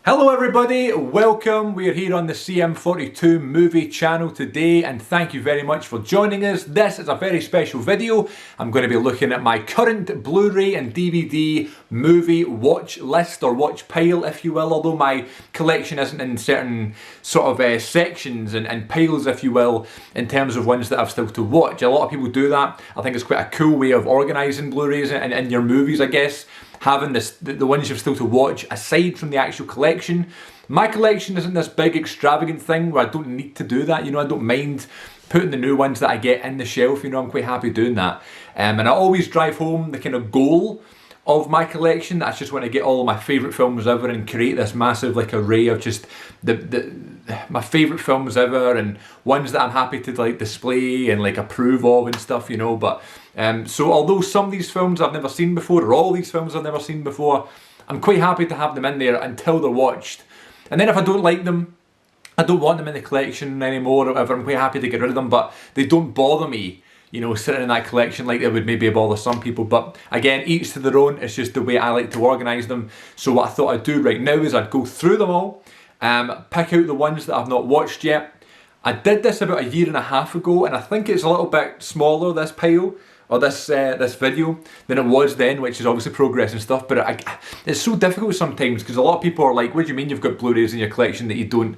Hello everybody, welcome. We are here on the CM42 movie channel today and thank you very much for joining us. This is a very special video. I'm going to be looking at my current Blu-ray and DVD movie watch list or watch pile if you will, although my collection isn't in certain sort of sections and piles if you will in terms of ones that I've still to watch. A lot of people do that. I think it's quite a cool way of organising Blu-rays and your movies I guess. Having the ones you've still to watch aside from the actual collection. My collection isn't this big extravagant thing where I don't need to do that, you know, I don't mind putting the new ones that I get in the shelf, you know, I'm quite happy doing that. And I always drive home the kind of goal of my collection. That's just when I get all of my favourite films ever and create this massive like array of just my favourite films ever and ones that I'm happy to like display and like approve of and stuff, you know. But so although some of these films I've never seen before or all these films I've never seen before, I'm quite happy to have them in there until they're watched. And then if I don't like them, I don't want them in the collection anymore or whatever, I'm quite happy to get rid of them, but they don't bother me, you know, sitting in that collection like they would maybe bother some people. But again, each to their own, it's just the way I like to organise them. So what I thought I'd do right now is I'd go through them all, pick out the ones that I've not watched yet. I did this about a year and a half ago and I think it's a little bit smaller, this pile, or this video, than it was then, which is obviously progress and stuff, but it's so difficult sometimes because a lot of people are like, what do you mean you've got Blu-rays in your collection that you don't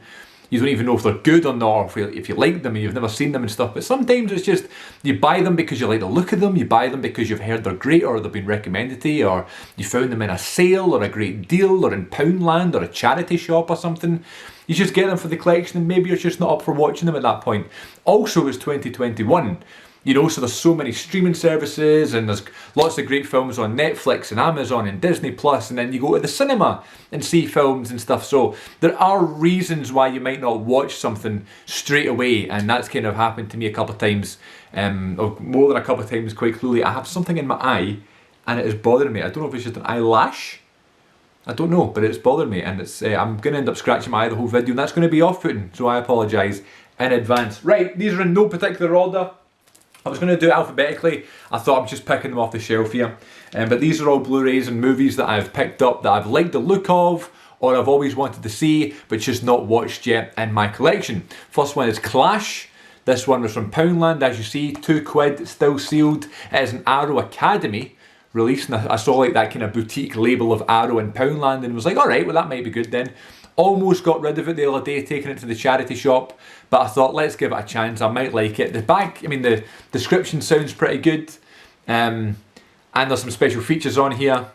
even know if they're good or not, or if you like them and you've never seen them and stuff. But sometimes it's just, you buy them because you like the look of them, you buy them because you've heard they're great or they've been recommended to you, or you found them in a sale or a great deal or in Poundland or a charity shop or something. You just get them for the collection and maybe you're just not up for watching them at that point. Also, it's 2021. You know, so there's so many streaming services and there's lots of great films on Netflix and Amazon and Disney Plus, and then you go to the cinema and see films and stuff. So there are reasons why you might not watch something straight away, and that's kind of happened to me a couple of times, or more than a couple of times quite clearly. I have something in my eye and it is bothering me. I don't know if it's just an eyelash. I don't know, but it's bothering me and it's I'm going to end up scratching my eye the whole video and that's going to be off-putting, so I apologise in advance. Right, these are in no particular order. I was going to do it alphabetically. I thought I'm just picking them off the shelf here. But these are all Blu-rays and movies that I've picked up that I've liked the look of or I've always wanted to see but just not watched yet in my collection. First one is Clash. This one was from Poundland, as you see, £2, still sealed. It is an Arrow Academy release and I saw like that kind of boutique label of Arrow in Poundland and was like, alright, well that might be good then. Almost got rid of it the other day, taking it to the charity shop, but I thought let's give it a chance, I might like it. The back, I mean the description sounds pretty good, and there's some special features on here.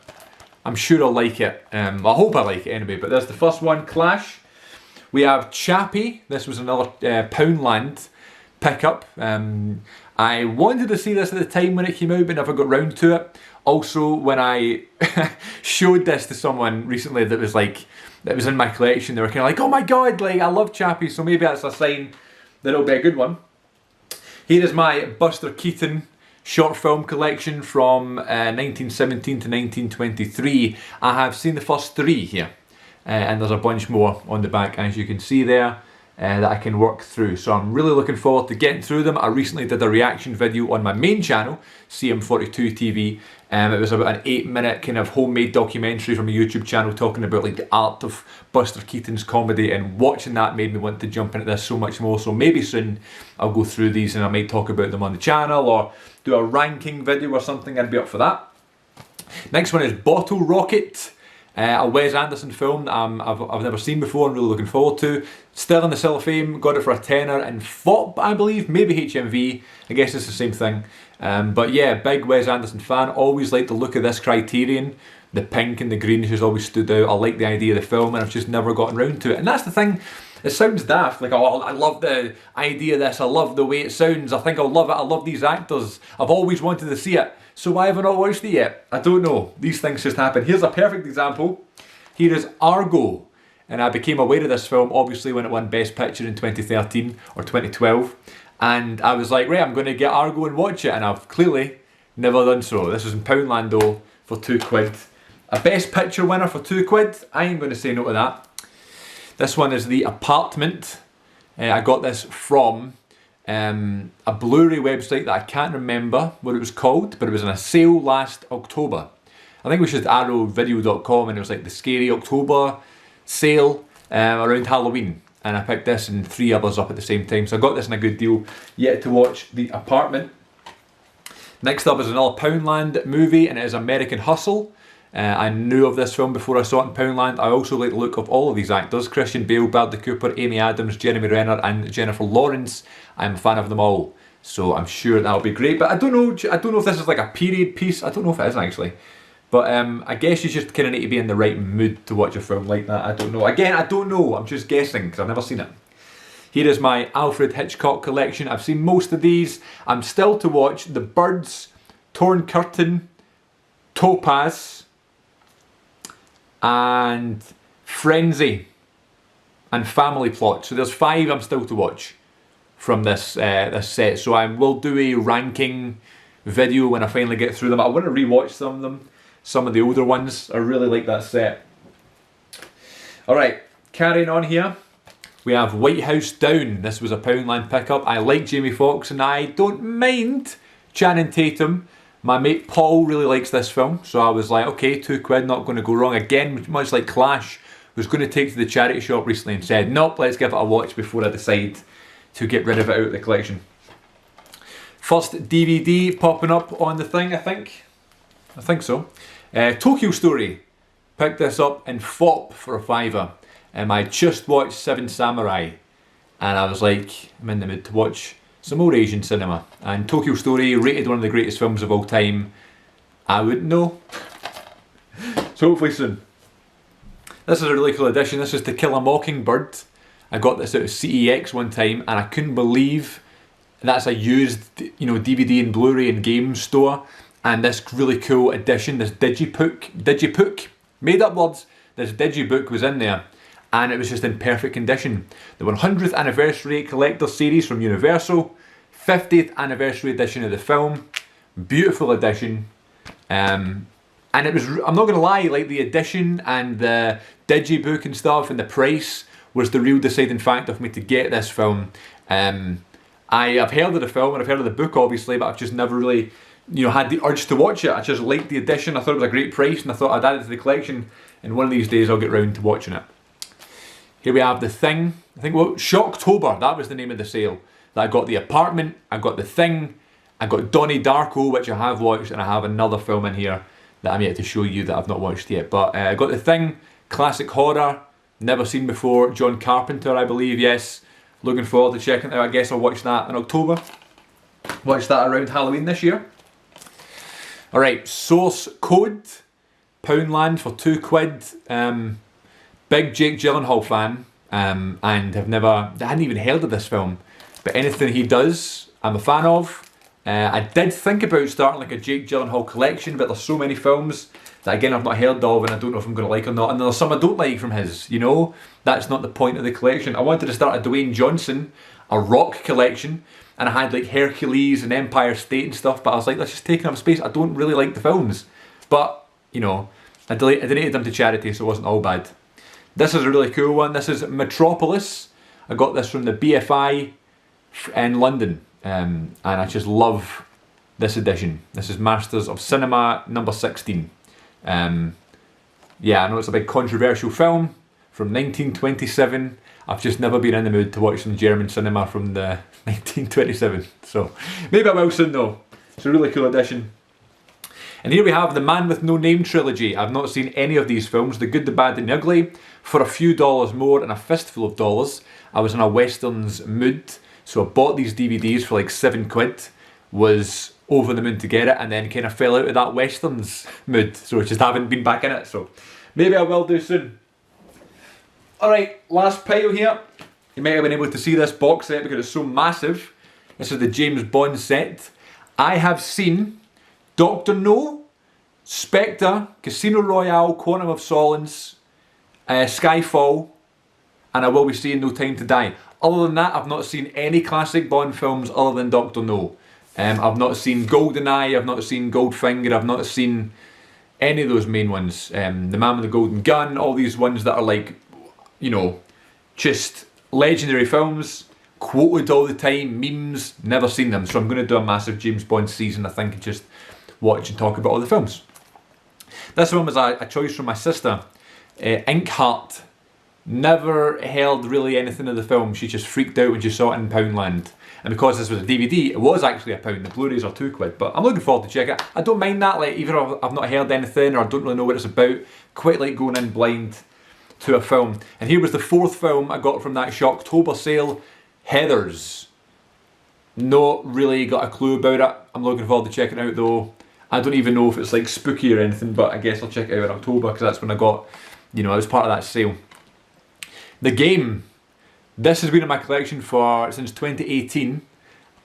I'm sure I'll like it, I hope I like it anyway, but there's the first one, Clash. We have Chappie, this was another Poundland pickup. I wanted to see this at the time when it came out but never got round to it. Also, when I showed this to someone recently that was like, that was in my collection, they were kind of like, oh my god, like I love Chappie, so maybe that's a sign that it'll be a good one. Here is my Buster Keaton short film collection from 1917 to 1923. I have seen the first 3 here, and there's a bunch more on the back as you can see there. That I can work through, so I'm really looking forward to getting through them. I recently did a reaction video on my main channel, CM42 TV. It was about an 8-minute kind of homemade documentary from a YouTube channel talking about like the art of Buster Keaton's comedy, and watching that made me want to jump into this so much more. So maybe soon I'll go through these and I might talk about them on the channel or do a ranking video or something. I'd be up for that. Next one is Bottle Rocket. A Wes Anderson film that I've never seen before and really looking forward to. Still in the cellophane, got it for a tenner in FOP, I believe, maybe HMV, I guess it's the same thing. But yeah, big Wes Anderson fan, always liked the look of this Criterion. The pink and the green has always stood out. I like the idea of the film and I've just never gotten round to it. And that's the thing, it sounds daft, like, oh, I love the idea of this, I love the way it sounds, I think I'll love it, I love these actors, I've always wanted to see it. So why have I not watched it yet? I don't know. These things just happen. Here's a perfect example. Here is Argo. And I became aware of this film, obviously, when it won Best Picture in 2013 or 2012. And I was like, right, I'm going to get Argo and watch it. And I've clearly never done so. This was in Poundland, though, for £2. A Best Picture winner for £2? I ain't going to say no to that. This one is The Apartment. I got this from a Blu-ray website that I can't remember what it was called, but it was in a sale last October. I think it was just arrowvideo.com and it was like the Scary October sale around Halloween, and I picked this and 3 others up at the same time, so I got this in a good deal. Yet to watch The Apartment. Next up is another Poundland movie, and it is American Hustle. I knew of this film before I saw it in Poundland. I also like the look of all of these actors: Christian Bale, Bradley Cooper, Amy Adams, Jeremy Renner and Jennifer Lawrence. I'm a fan of them all, so I'm sure that'll be great. But I don't know if this is like a period piece. I don't know if it is actually. But I guess you just kind of need to be in the right mood to watch a film like that. I don't know. Again, I don't know. I'm just guessing because I've never seen it. Here is my Alfred Hitchcock collection. I've seen most of these. I'm still to watch The Birds, Torn Curtain, Topaz, and Frenzy, and Family Plot. So there's 5 I'm still to watch from this this set. So I will do a ranking video when I finally get through them. I want to rewatch some of them. Some of the older ones. I really like that set. Alright, carrying on here. We have White House Down. This was a Poundland pickup. I like Jamie Foxx and I don't mind Channing Tatum. My mate Paul really likes this film, so I was like, okay, £2, not going to go wrong. Again, much like Clash, was going to take to the charity shop recently and said, nope, let's give it a watch before I decide to get rid of it out of the collection. First DVD popping up on the thing, I think so. Tokyo Story. Picked this up in FOP for a £5. I just watched Seven Samurai, and I was like, I'm in the mood to watch some more Asian cinema. And Tokyo Story, rated one of the greatest films of all time. I wouldn't know. So hopefully soon. This is a really cool edition. This is To Kill a Mockingbird. I got this out of CEX one time, and I couldn't believe that's a used, DVD and Blu-ray and game store. And this really cool edition, this Digibook, made up words, this Digibook was in there. And it was just in perfect condition. The 100th anniversary collector series from Universal, 50th anniversary edition of the film, beautiful edition. And it was, I'm not going to lie, like the edition and the Digibook and stuff and the price was the real deciding factor for me to get this film. I've heard of the film and I've heard of the book obviously, but I've just never really had the urge to watch it. I just liked the edition. I thought it was a great price and I thought I'd add it to the collection, and one of these days I'll get round to watching it. Here we have The Thing. I think, Shocktober, that was the name of the sale. I got The Apartment, I got The Thing, I got Donnie Darko, which I have watched, and I have another film in here that I'm yet to show you that I've not watched yet. But I got The Thing, classic horror, never seen before, John Carpenter I believe, yes. Looking forward to checking it out. I guess I'll watch that in October. Watch that around Halloween this year. Alright, Source Code, Poundland for £2. Big Jake Gyllenhaal fan, and I hadn't even heard of this film, but anything he does, I'm a fan of. I did think about starting like a Jake Gyllenhaal collection, but there's so many films that again I've not heard of, and I don't know if I'm going to like or not, and there's some I don't like from his, that's not the point of the collection. I wanted to start a Dwayne Johnson, a Rock collection, and I had like Hercules and Empire State and stuff, but I was like, that's just taking up space. I don't really like the films, but I donated them to charity, so it wasn't all bad. This is a really cool one. This is Metropolis. I got this from the BFI in London, and I just love this edition. This is Masters of Cinema number 16. Yeah, I know it's a big controversial film from 1927. I've just never been in the mood to watch some German cinema from the 1927. So maybe I will soon though. It's a really cool edition. And here we have the Man with No Name trilogy. I've not seen any of these films, The Good, the Bad and the Ugly. For a few dollars more and a fistful of dollars, I was in a westerns mood, so I bought these DVDs for like £7. Was over the moon to get it, and then kind of fell out of that westerns mood, so I just haven't been back in it, so maybe I will do soon. Alright, last pile here. You might have been able to see this box set because it's so massive. This is the James Bond set. I have seen Dr. No, Spectre, Casino Royale, Quantum of Solace, Skyfall, and I will be seeing No Time to Die. Other than that, I've not seen any classic Bond films other than Dr. No. I've not seen GoldenEye, I've not seen Goldfinger, I've not seen any of those main ones. The Man with the Golden Gun, all these ones that are like, just legendary films, quoted all the time, memes, never seen them. So I'm going to do a massive James Bond season, I think, and just watch and talk about all the films. This one was a choice from my sister. Inkheart never heard really anything of the film. She just freaked out when she saw it in Poundland. And because this was a DVD, it was actually £1. The Blu-rays are £2. But I'm looking forward to check it. I don't mind that, like, even if I've not heard anything or I don't really know what it's about. Quite like going in blind to a film. And here was the 4th film I got from that Shocktober sale, Heathers. Not really got a clue about it. I'm looking forward to checking it out though. I don't even know if it's like spooky or anything, but I guess I'll check it out in October because that's when I got, you know, I was part of that sale. The Game. This has been in my collection since 2018.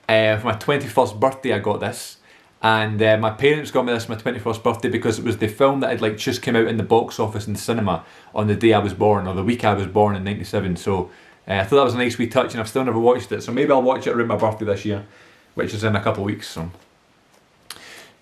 For my 21st birthday I got this. And my parents got me this for my 21st birthday because it was the film that had like just come out in the box office in the cinema on the day I was born, or the week I was born in '97. So I thought that was a nice wee touch, and I've still never watched it. So maybe I'll watch it around my birthday this year, which is in a couple of weeks. So,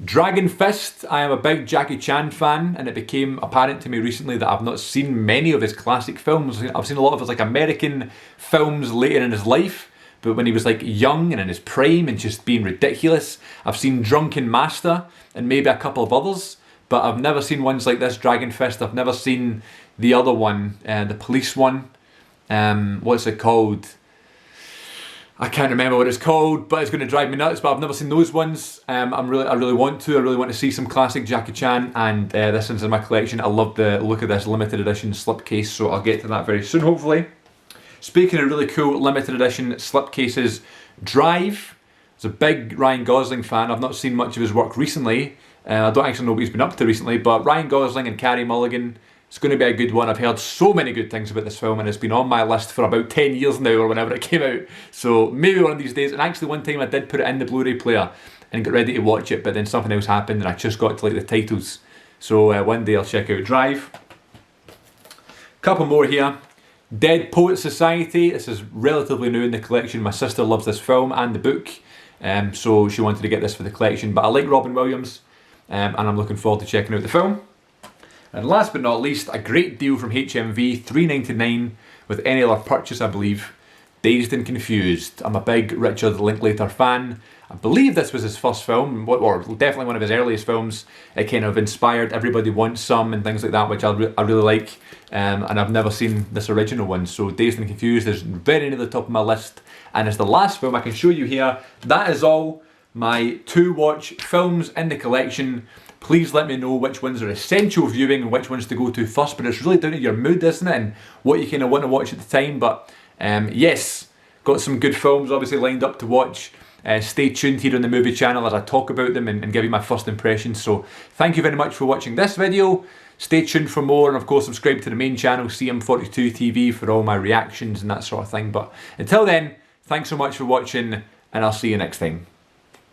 Dragon Fist. I am a big Jackie Chan fan, and it became apparent to me recently that I've not seen many of his classic films. I've seen a lot of his like American films later in his life, but when he was like young and in his prime and just being ridiculous. I've seen Drunken Master and maybe a couple of others, but I've never seen ones like this, Dragon Fist. I've never seen the other one, the police one. What's it called? I can't remember what it's called, but it's going to drive me nuts. But I've never seen those ones. I really want to see some classic Jackie Chan, and this one's in my collection. I love the look of this limited edition slipcase, so I'll get to that very soon, hopefully. Speaking of really cool limited edition slipcases, Drive. I was a big Ryan Gosling fan. I've not seen much of his work recently. I don't actually know what he's been up to recently, but Ryan Gosling and Carey Mulligan. It's going to be a good one. I've heard so many good things about this film, and it's been on my list for about 10 years now, or whenever it came out. So maybe one of these days. And actually one time I did put it in the Blu-ray player and got ready to watch it, but then something else happened and I just got to like the titles. So one day I'll check out Drive. Couple more here. Dead Poets Society. This is relatively new in the collection. My sister loves this film and the book, so she wanted to get this for the collection. But I like Robin Williams, and I'm looking forward to checking out the film. And last but not least, a great deal from HMV, $3.99 with any other purchase, I believe. Dazed and Confused. I'm a big Richard Linklater fan. I believe this was his first film, or definitely one of his earliest films. It kind of inspired Everybody Wants Some and things like that, which I really like. And I've never seen this original one, so Dazed and Confused is very near the top of my list. And it's the last film I can show you here. That is all my to-watch films in the collection. Please let me know which ones are essential viewing and which ones to go to first, but it's really down to your mood, isn't it, and what you kind of want to watch at the time. But yes, got some good films obviously lined up to watch. Stay tuned here on the movie channel as I talk about them and give you my first impressions. So thank you very much for watching this video. Stay tuned for more, and of course subscribe to the main channel, CM42 TV, for all my reactions and that sort of thing. But until then, thanks so much for watching, and I'll see you next time.